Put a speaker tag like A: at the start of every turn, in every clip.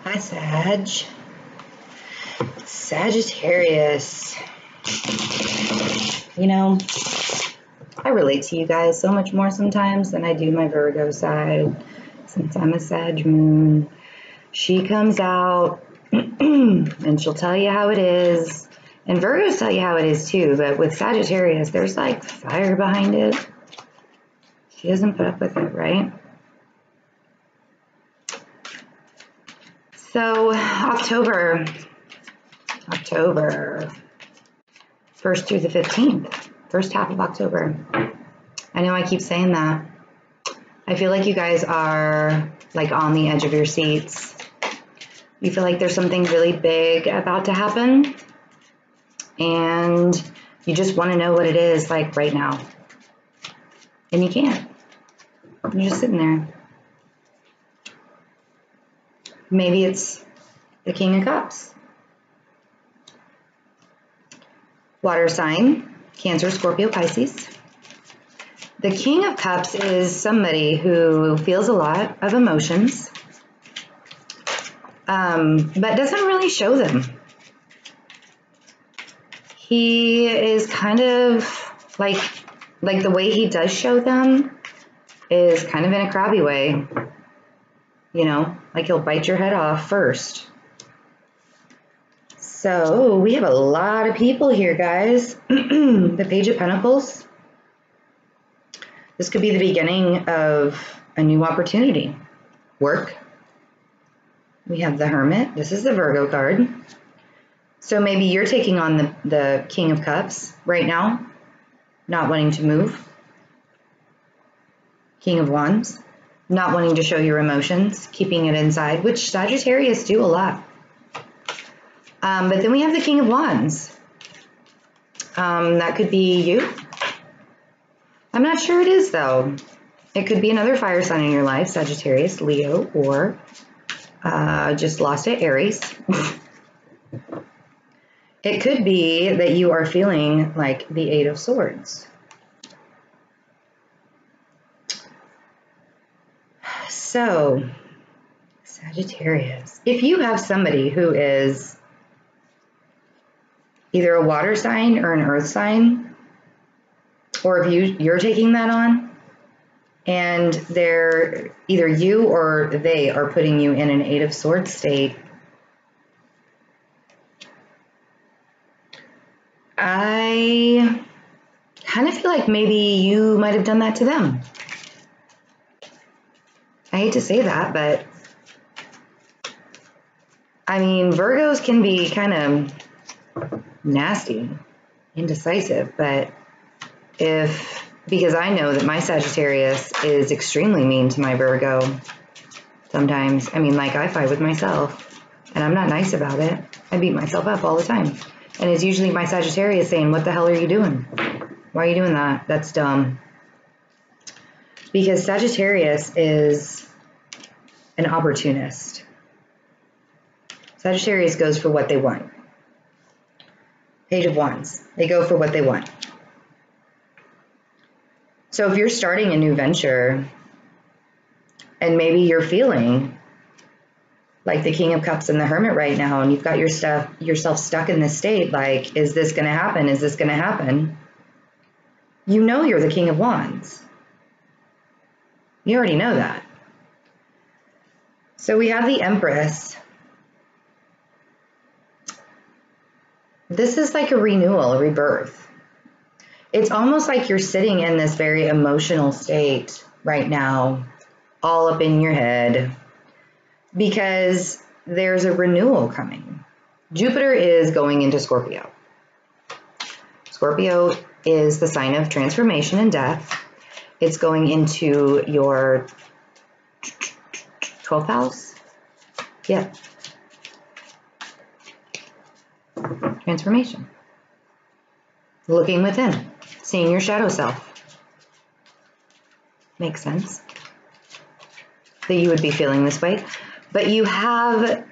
A: Hi, Sag. Sagittarius. You know, I relate to you guys so much more sometimes than I do my Virgo side. Since I'm a Sag moon, she comes out and she'll tell you how it is. And Virgos tell you how it is too, but with Sagittarius, there's like fire behind it. She doesn't put up with it, right? So October 1st through the 15th, first half of October. I know I keep saying that. I feel like you guys are like on the edge of your seats. You feel like there's something really big about to happen and you just want to know what it is like right now. And you can't. You're just sitting there. Maybe it's the King of Cups. Water sign, Cancer, Scorpio, Pisces. The King of Cups is somebody who feels a lot of emotions, but doesn't really show them. He is kind of like the way he does show them is kind of in a crabby way. You know, like he'll bite your head off first. So we have a lot of people here, guys. The Page of Pentacles. This could be the beginning of a new opportunity. Work. We have the Hermit. This is the Virgo card. So maybe you're taking on the King of Cups right now, not wanting to move. King of Wands. Not wanting to show your emotions, keeping it inside, which Sagittarius do a lot. But then we have the King of Wands. That could be you. I'm not sure it is, though. It could be another fire sign in your life, Sagittarius, Leo, or just lost at Aries. It could be that you are feeling like the Eight of Swords. So, Sagittarius, if you have somebody who is either a water sign or an earth sign, or if you're taking that on, and they're either you or they are putting you in an Eight of Swords state, I kind of feel like maybe you might have done that to them. I hate to say that, but I mean, Virgos can be kind of nasty, indecisive, but because I know that my Sagittarius is extremely mean to my Virgo sometimes. I mean, like I fight with myself and I'm not nice about it. I beat myself up all the time. And it's usually my Sagittarius saying, what the hell are you doing? Why are you doing that? That's dumb. Because Sagittarius is an opportunist. Sagittarius goes for what they want. Page of Wands. They go for what they want. So if you're starting a new venture and maybe you're feeling like the King of Cups and the Hermit right now, and you've got yourself stuck in this state, like, is this going to happen? Is this going to happen? You know you're the King of Wands. You already know that. So we have the Empress. This is like a renewal, a rebirth. It's almost like you're sitting in this very emotional state right now, all up in your head, because there's a renewal coming. Jupiter is going into Scorpio. Scorpio is the sign of transformation and death. It's going into your 12th house. Yeah. Transformation. Looking within. Seeing your shadow self. Makes sense that you would be feeling this way. But you have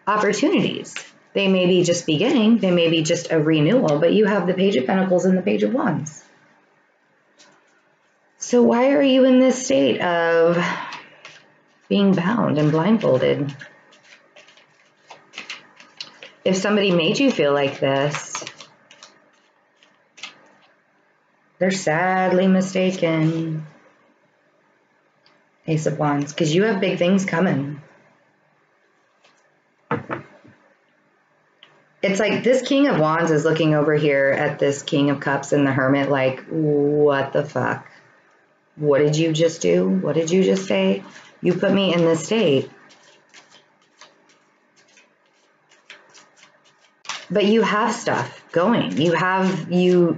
A: opportunities. They may be just beginning. They may be just a renewal. But you have the Page of Pentacles and the Page of Wands. So why are you in this state of being bound and blindfolded? if somebody made you feel like this, they're sadly mistaken. Ace of Wands, because you have big things coming. It's like this King of Wands is looking over here at this King of Cups and the Hermit like, what the fuck? What did you just do? What did you just say? You put me in this state. But you have stuff going. You have, you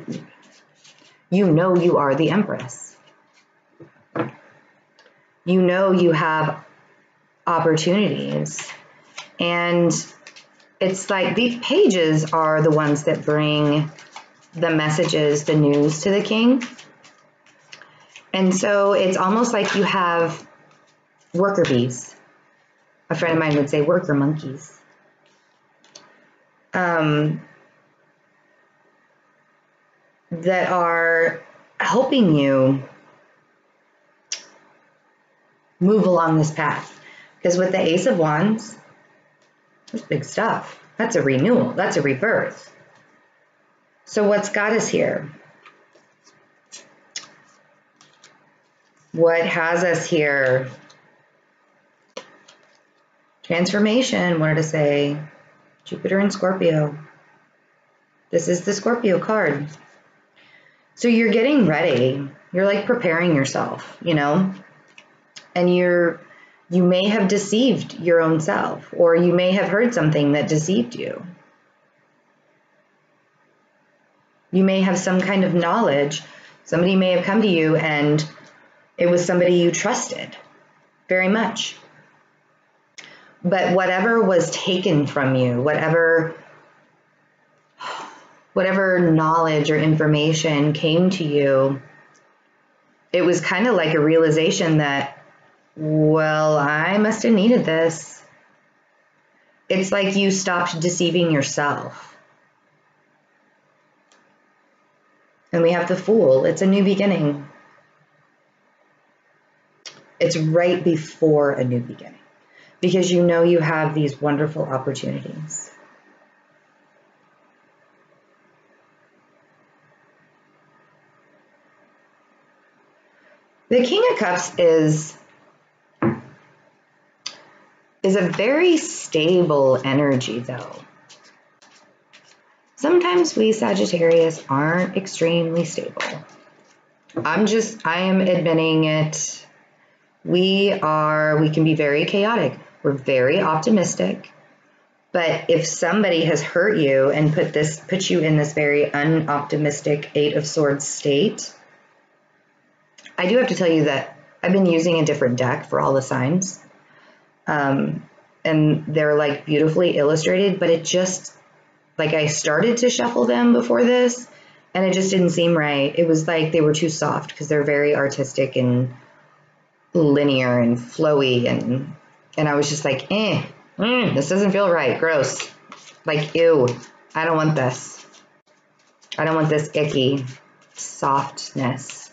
A: know you are the Empress. You know you have opportunities. And it's like these pages are the ones that bring the messages, the news to the king. And so it's almost like you have worker bees. A friend of mine would say worker monkeys. That are helping you move along this path. Because with the Ace of Wands, that's big stuff. That's a renewal. That's a rebirth. So what's got us here? What has us here? Transformation, wanted to say. Jupiter and Scorpio. This is the Scorpio card. So you're getting ready. You're like preparing yourself, you know? And you may have deceived your own self, or you may have heard something that deceived you. You may have some kind of knowledge. Somebody may have come to you and it was somebody you trusted very much. But whatever was taken from you, whatever knowledge or information came to you, it was kind of like a realization that, well, I must have needed this. It's like you stopped deceiving yourself. And we have the Fool. It's a new beginning. It's right before a new beginning, because you know you have these wonderful opportunities. The King of Cups is a very stable energy, though. Sometimes we Sagittarius aren't extremely stable. I am admitting it. We can be very chaotic. We're very optimistic. But if somebody has hurt you and put you in this very unoptimistic Eight of Swords state, I do have to tell you that I've been using a different deck for all the signs. And they're like beautifully illustrated, but it just, like, I started to shuffle them before this and it just didn't seem right. It was like they were too soft because they're very artistic and linear and flowy, and I was just like, this doesn't feel right. Gross. Like, ew, I don't want this. I don't want this icky softness.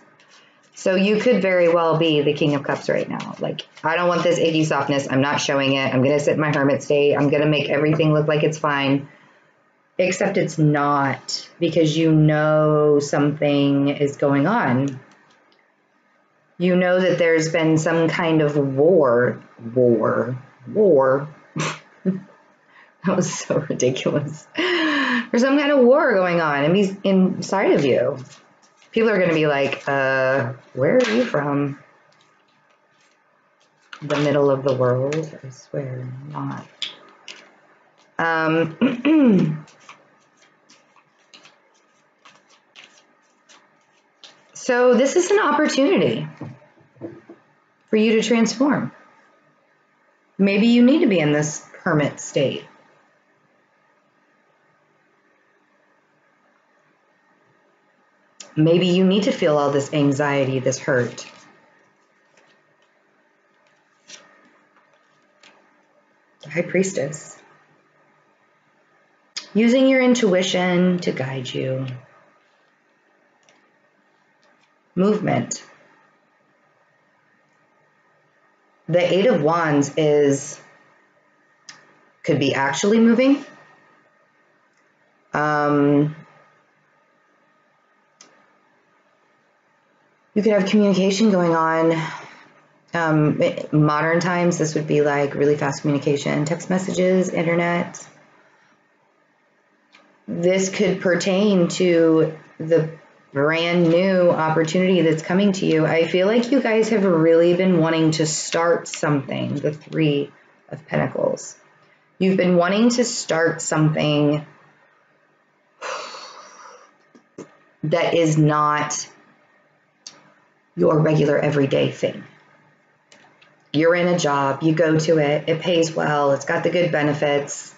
A: So you could very well be the King of Cups right now. Like, I don't want this icky softness. I'm not showing it. I'm going to sit in my hermit state. I'm going to make everything look like it's fine. Except it's not, because you know something is going on. You know that there's been some kind of war. That was so ridiculous. There's some kind of war going on inside of you. People are going to be like, where are you from? The middle of the world? I swear not. So this is an opportunity for you to transform. Maybe you need to be in this hermit state. Maybe you need to feel all this anxiety, this hurt. The High Priestess. Using your intuition to guide you. Movement. The Eight of Wands could be actually moving, You could have communication going on. Modern times, this would be like really fast communication, text messages, internet. This could pertain to the brand new opportunity that's coming to you. I feel like you guys have really been wanting to start something, the Three of Pentacles. You've been wanting to start something that is not your regular everyday thing. You're in a job, you go to it, it pays well, it's got the good benefits,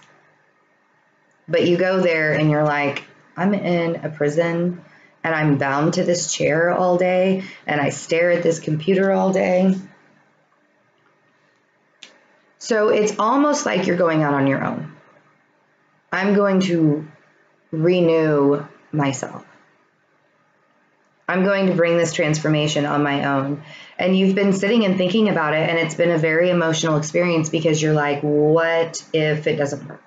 A: but you go there and you're like, I'm in a prison and I'm bound to this chair all day and I stare at this computer all day. So it's almost like you're going out on your own. I'm going to renew myself. I'm going to bring this transformation on my own. And you've been sitting and thinking about it, and it's been a very emotional experience because you're like, what if it doesn't work?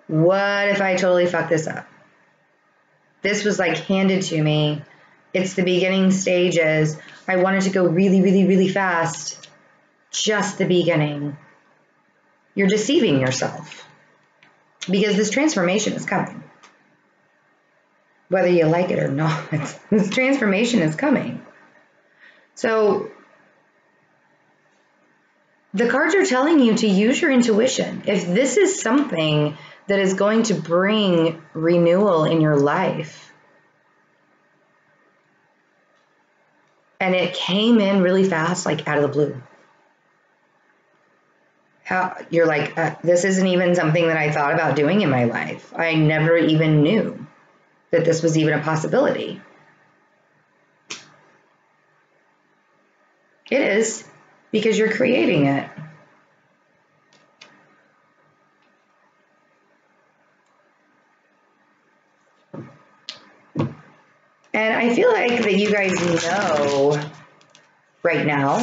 A: What if I totally fuck this up? This was like handed to me. It's the beginning stages. I wanted to go really, really, really fast. Just the beginning. You're deceiving yourself because this transformation is coming. Whether you like it or not, this transformation is coming. So the cards are telling you to use your intuition. If this is something that is going to bring renewal in your life, and it came in really fast, like out of the blue. You're like, this isn't even something that I thought about doing in my life. I never even knew that this was even a possibility. It is, because you're creating it. And I feel like that you guys know right now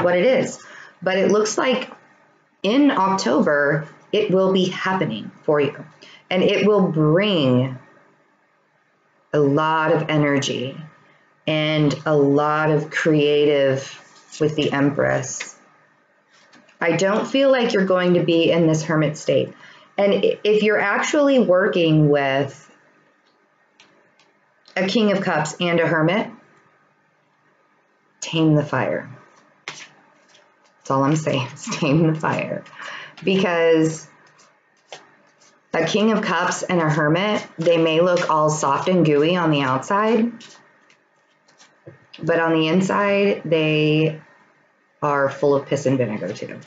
A: what it is. But it looks like in October, it will be happening for you. And it will bring a lot of energy and a lot of creative with the Empress. I don't feel like you're going to be in this hermit state. And if you're actually working with a King of Cups and a Hermit, tame the fire. That's all I'm saying, is tame the fire. Because a King of Cups and a Hermit, they may look all soft and gooey on the outside, but on the inside, they are full of piss and vinegar too.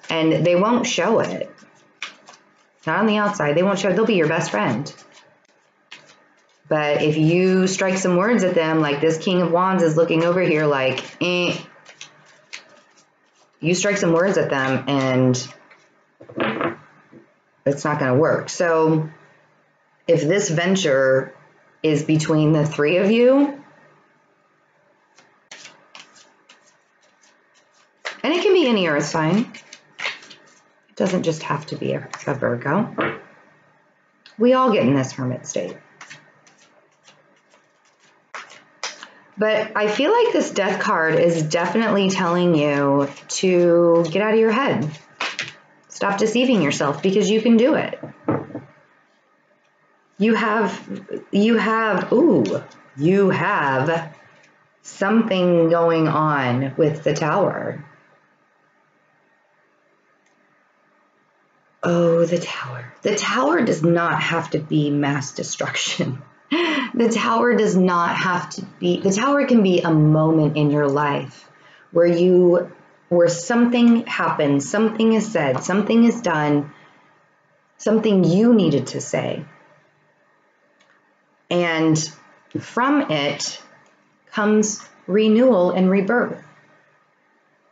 A: And they won't show it. Not on the outside, they won't show it. They'll be your best friend. But if you strike some words at them, like this King of Wands is looking over here like, you strike some words at them and it's not going to work. So if this venture is between the three of you, and it can be any earth sign, it doesn't just have to be a Virgo. We all get in this hermit state. But I feel like this death card is definitely telling you to get out of your head. Stop deceiving yourself because you can do it. You have something going on with the Tower. Oh, the Tower. The Tower does not have to be mass destruction. The Tower does not have to be, the Tower can be a moment in your life where something happened, something is said, something is done, something you needed to say. And from it comes renewal and rebirth.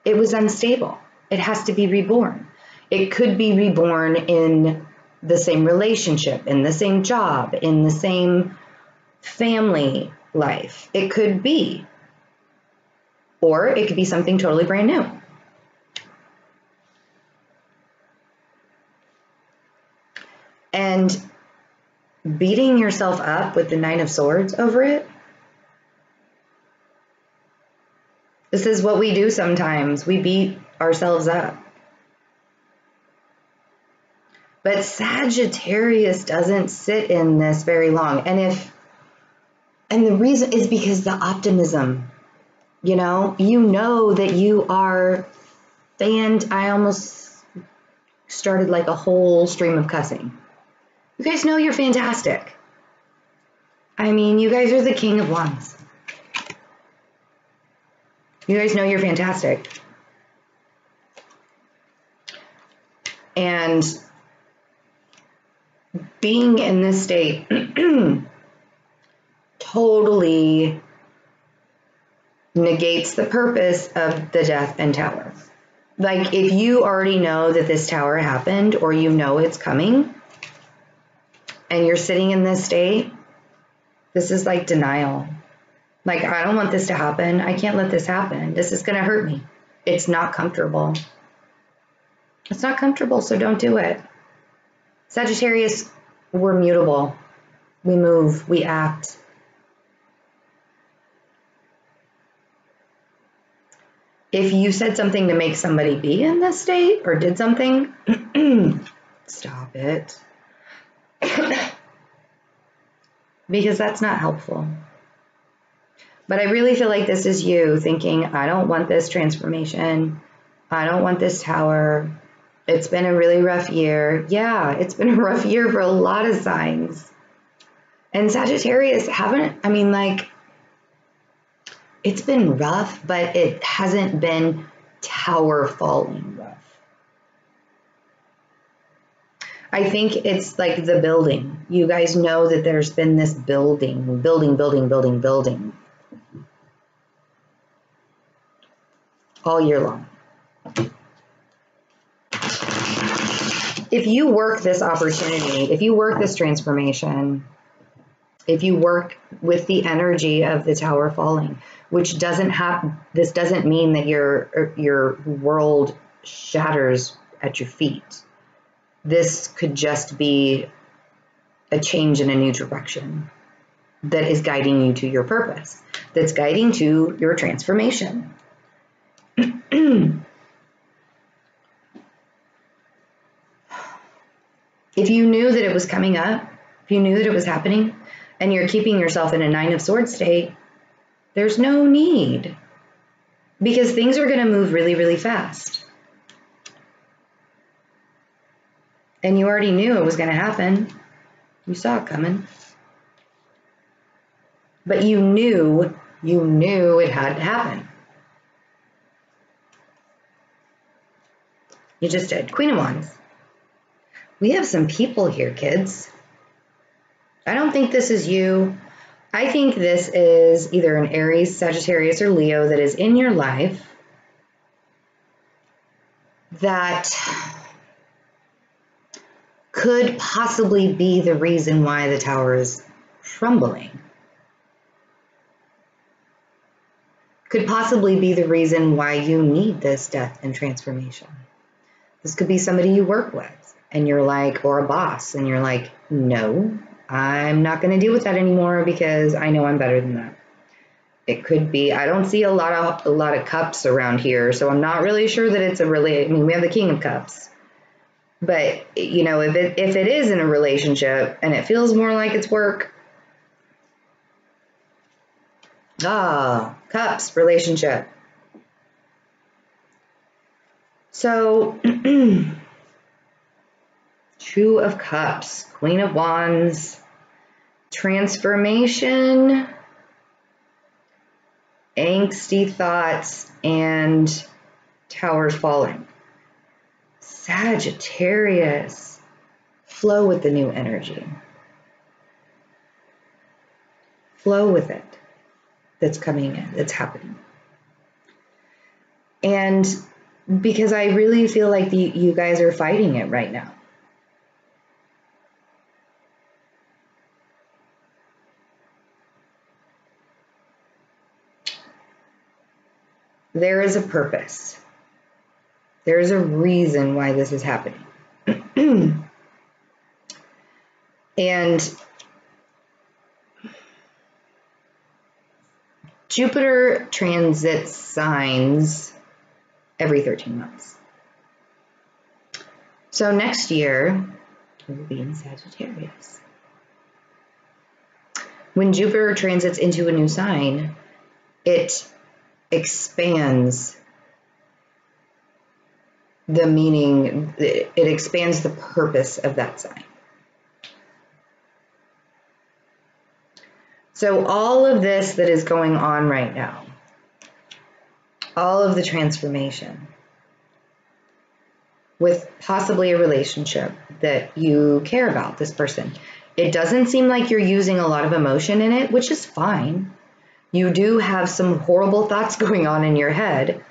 A: It was unstable. It has to be reborn. It could be reborn in the same relationship, in the same job, in the same family life. It could be. Or it could be something totally brand new. And And beating yourself up with the Nine of Swords over it. This is what we do sometimes. We beat ourselves up. But Sagittarius doesn't sit in this very long. And the reason is because the optimism, you know that you are I almost started like a whole stream of cussing. You guys know you're fantastic. I mean, you guys are the King of Wands. You guys know you're fantastic. And being in this state totally negates the purpose of the Death and Tower. Like, if you already know that this tower happened, or you know it's coming, and you're sitting in this state, this is like denial. Like, I don't want this to happen. I can't let this happen. This is going to hurt me. It's not comfortable. It's not comfortable, so don't do it. Sagittarius, we're mutable. We move, we act. If you said something to make somebody be in this state or did something, stop it. Because that's not helpful. But I really feel like this is you thinking, I don't want this transformation. I don't want this tower. It's been a really rough year. Yeah, it's been a rough year for a lot of signs. And Sagittarius it's been rough, but it hasn't been tower falling rough. I think it's like the building. You guys know that there's been this building all year long. If you work this opportunity, if you work this transformation, if you work with the energy of the tower falling, which this doesn't mean that your world shatters at your feet. This could just be a change in a new direction that is guiding you to your purpose, that's guiding to your transformation. If you knew that it was coming up, if you knew that it was happening, and you're keeping yourself in a Nine of Swords state, there's no need, because things are going to move really, really fast. And you already knew it was going to happen. You saw it coming. But you knew it had to happen. You just did. Queen of Wands. We have some people here, kids. I don't think this is you. I think this is either an Aries, Sagittarius, or Leo that is in your life that could possibly be the reason why the tower is crumbling. Could possibly be the reason why you need this death and transformation. This could be somebody you work with, and you're like, or a boss, and you're like, no, I'm not going to deal with that anymore because I know I'm better than that. It could be, I don't see a lot of cups around here, so I'm not really sure that it's we have the King of Cups. But, if it is in a relationship and it feels more like it's work, Cups, relationship. So, Two of Cups, Queen of Wands, transformation, angsty thoughts, and towers falling. Sagittarius, flow with the new energy. Flow with it. That's coming in, that's happening. And because I really feel like you guys are fighting it right now. There is a purpose. There is a reason why this is happening. And Jupiter transits signs every 13 months. So next year, we will be in Sagittarius. When Jupiter transits into a new sign, it expands the meaning, it expands the purpose of that sign. So all of this that is going on right now, all of the transformation, with possibly a relationship that you care about this person. It doesn't seem like you're using a lot of emotion in it, which is fine. You do have some horrible thoughts going on in your head.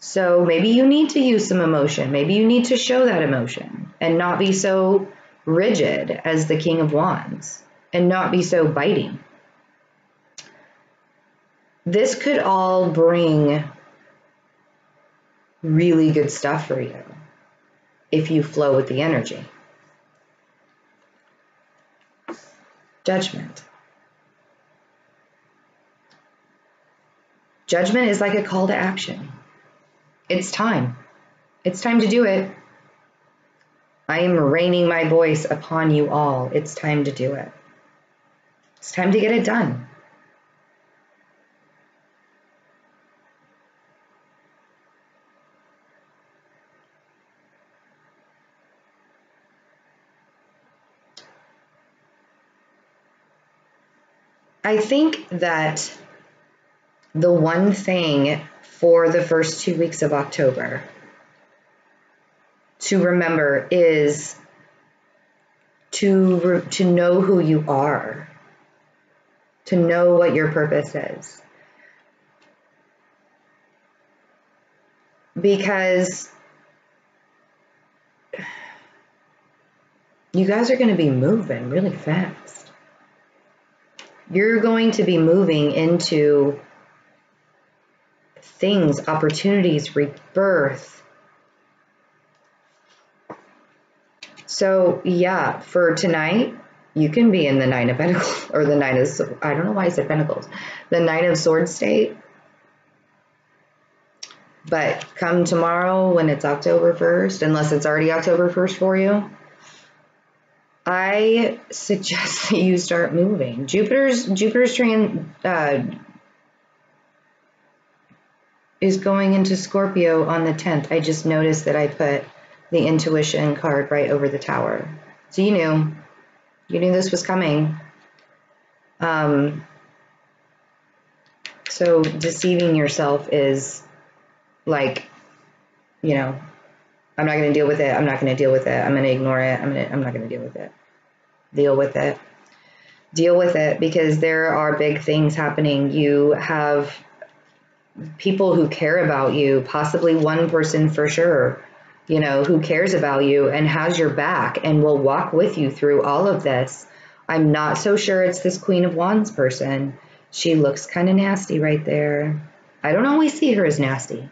A: So maybe you need to use some emotion. Maybe you need to show that emotion and not be so rigid as the King of Wands and not be so biting. This could all bring really good stuff for you if you flow with the energy. Judgment. Judgment is like a call to action. It's time. It's time to do it. I am raining my voice upon you all. It's time to do it. It's time to get it done. I think that the one thing for the first 2 weeks of October to remember is to know who you are, to know what your purpose is. Because you guys are going to be moving really fast. You're going to be moving into things, opportunities, rebirth. So yeah, for tonight, you can be in the Nine of Pentacles, or the Nine of, I don't know why I said Pentacles, the Nine of Swords state. But come tomorrow when it's October 1st, unless it's already October 1st for you, I suggest that you start moving. Jupiter's is going into Scorpio on the 10th. I just noticed that I put the intuition card right over the tower. So you knew this was coming. So deceiving yourself is like, you know, I'm not going to deal with it. I'm not going to deal with it. I'm going to ignore it. I'm not going to deal with it. Deal with it. Deal with it, because there are big things happening. You have people who care about you, possibly one person for sure, you know, who cares about you and has your back and will walk with you through all of this. I'm not so sure it's this Queen of Wands person. She looks kind of nasty right there. I don't always see her as nasty.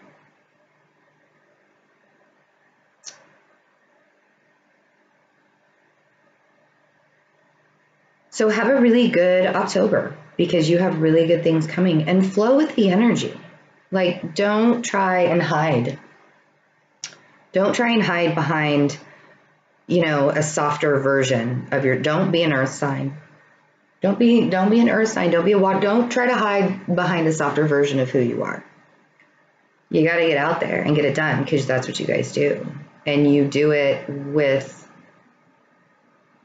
A: So have a really good October, because you have really good things coming, and flow with the energy. Like, don't try and hide. Don't try and hide behind, you know, a softer version of your, don't be an earth sign. Don't be an earth sign. Don't try to hide behind a softer version of who you are. You got to get out there and get it done, because that's what you guys do. And you do it with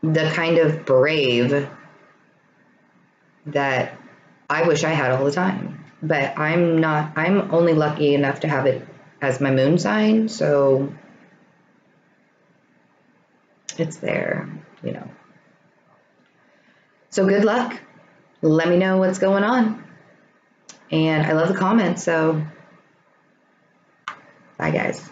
A: the kind of brave that I wish I had all the time. But I'm only lucky enough to have it as my moon sign, so it's there, you know. So good luck. Let me know what's going on. And I love the comments, so bye guys.